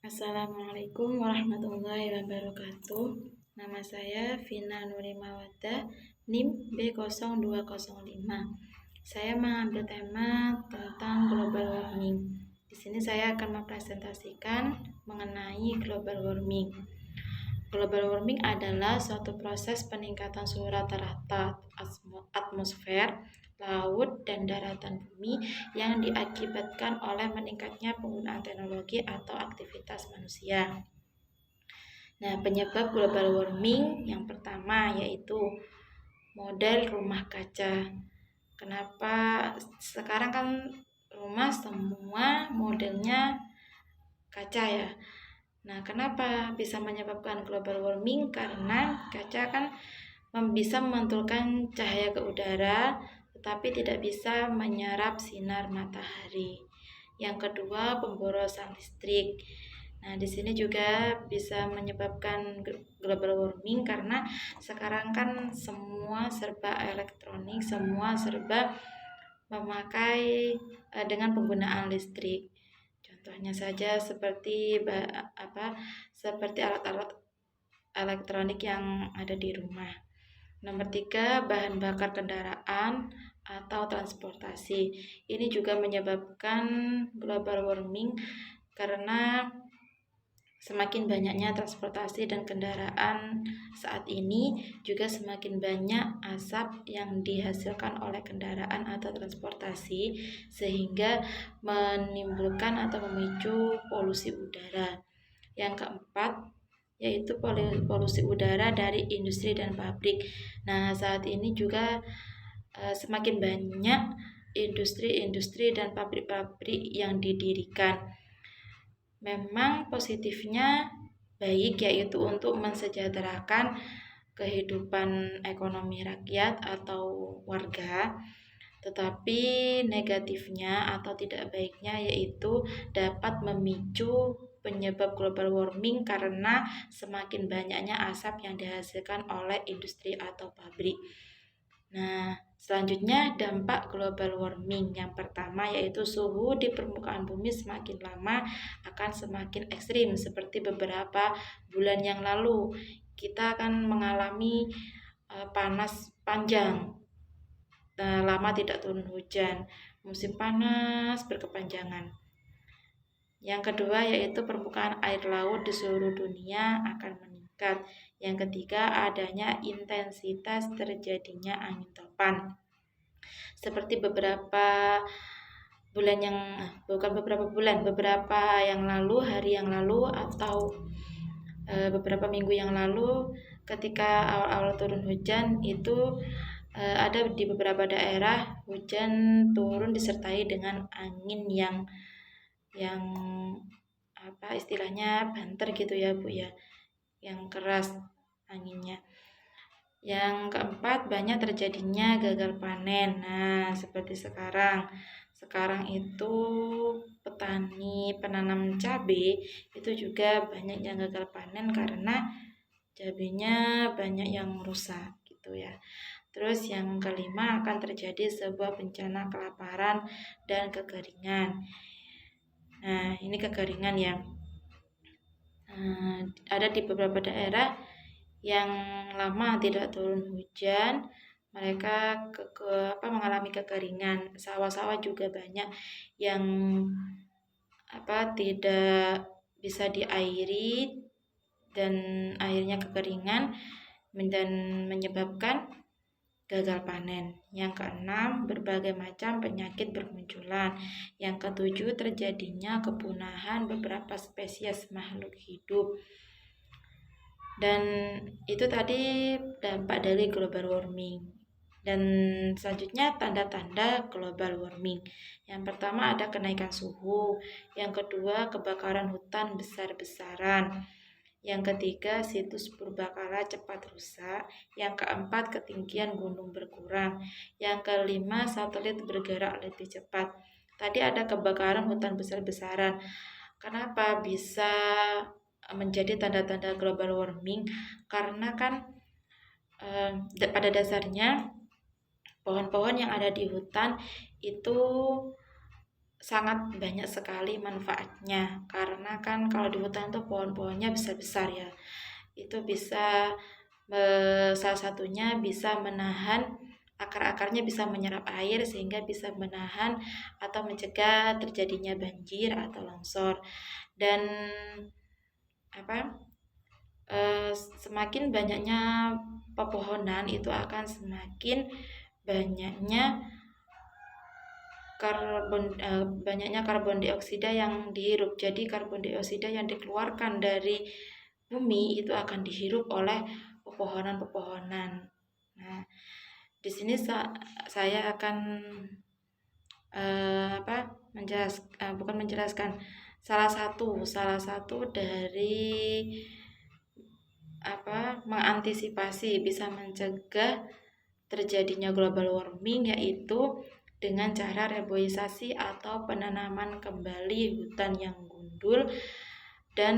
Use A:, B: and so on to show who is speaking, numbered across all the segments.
A: Assalamualaikum warahmatullahi wabarakatuh. Nama saya Vina Nurimawada, NIM B0205. Saya mengambil tema tentang global warming. Di sini saya akan mempresentasikan mengenai global warming. Global warming adalah suatu proses peningkatan suhu rata-rata atmosfer, laut, dan daratan bumi yang diakibatkan oleh meningkatnya penggunaan teknologi atau aktivitas manusia. Nah, penyebab global warming yang pertama yaitu model rumah kaca. Kenapa sekarang kan rumah semua modelnya kaca ya? Nah, kenapa bisa menyebabkan global warming? Karena kaca kan bisa memantulkan cahaya ke udara, tetapi tidak bisa menyerap sinar matahari. Yang kedua, pemborosan listrik. Nah, di sini juga bisa menyebabkan global warming karena sekarang kan semua serba elektronik, semua serba memakai dengan penggunaan listrik. Contohnya saja seperti alat-alat elektronik yang ada di rumah. Nomor 3, bahan bakar kendaraan atau transportasi. Ini juga menyebabkan global warming karena semakin banyaknya transportasi dan kendaraan saat ini, juga semakin banyak asap yang dihasilkan oleh kendaraan atau transportasi, sehingga menimbulkan atau memicu polusi udara. Yang keempat, yaitu polusi udara dari industri dan pabrik. Nah, saat ini juga semakin banyak industri dan pabrik-pabrik yang didirikan. Memang positifnya baik, yaitu untuk mensejahterakan kehidupan ekonomi rakyat atau warga, tetapi negatifnya atau tidak baiknya yaitu dapat memicu penyebab global warming karena semakin banyaknya asap yang dihasilkan oleh industri atau pabrik. Nah, selanjutnya dampak global warming. Yang pertama yaitu suhu di permukaan bumi semakin lama akan semakin ekstrim, seperti beberapa bulan yang lalu kita akan mengalami panas panjang, lama tidak turun hujan, musim panas berkepanjangan. Yang kedua yaitu permukaan air laut di seluruh dunia akan meningkat. Yang ketiga, adanya intensitas terjadinya angin topan. Seperti beberapa hari yang lalu atau beberapa minggu yang lalu, ketika awal-awal turun hujan itu ada di beberapa daerah hujan turun disertai dengan angin yang istilahnya banter gitu ya Bu ya, yang keras anginnya. Yang keempat, banyak terjadinya gagal panen. Nah, seperti sekarang itu petani penanam cabai itu juga banyak yang gagal panen karena cabainya banyak yang rusak gitu ya. Terus yang kelima, akan terjadi sebuah bencana kelaparan dan kekeringan. Nah, ini kekeringan ya. Ada di beberapa daerah yang lama tidak turun hujan, mereka mengalami kekeringan. Sawah-sawah juga banyak yang tidak bisa diairi dan akhirnya kekeringan dan menyebabkan gagal panen. Yang keenam, berbagai macam penyakit bermunculan. Yang ketujuh, terjadinya kepunahan beberapa spesies makhluk hidup. Dan itu tadi dampak dari global warming. Dan selanjutnya tanda-tanda global warming. Yang pertama ada kenaikan suhu. Yang kedua, kebakaran hutan besar-besaran. Yang ketiga, situs purbakala cepat rusak. Yang keempat, ketinggian gunung berkurang. Yang kelima, satelit bergerak lebih cepat. Tadi ada kebakaran hutan besar-besaran. Kenapa bisa menjadi tanda-tanda global warming? Karena kan pada dasarnya pohon-pohon yang ada di hutan itu sangat banyak sekali manfaatnya, karena kan kalau di hutan tuh pohon-pohonnya besar-besar ya, itu bisa salah satunya bisa menahan, akar-akarnya bisa menyerap air sehingga bisa menahan atau mencegah terjadinya banjir atau longsor. Dan apa semakin banyaknya pepohonan itu akan semakin banyaknya karbon dioksida yang dihirup. Jadi karbon dioksida yang dikeluarkan dari bumi itu akan dihirup oleh pepohonan-pepohonan. Nah, di sini saya akan bukan menjelaskan, salah satu dari mengantisipasi bisa mencegah terjadinya global warming, yaitu dengan cara reboisasi atau penanaman kembali hutan yang gundul dan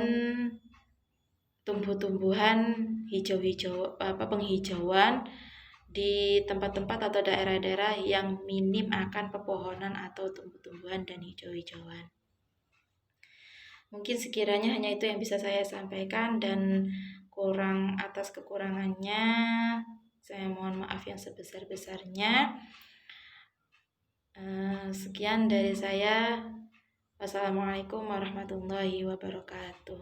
A: tumbuh-tumbuhan penghijauan di tempat-tempat atau daerah-daerah yang minim akan pepohonan atau tumbuh-tumbuhan dan hijau-hijauan. Mungkin sekiranya hanya itu yang bisa saya sampaikan, dan atas kekurangannya saya mohon maaf yang sebesar-besarnya. Sekian dari saya. Wassalamualaikum warahmatullahi wabarakatuh.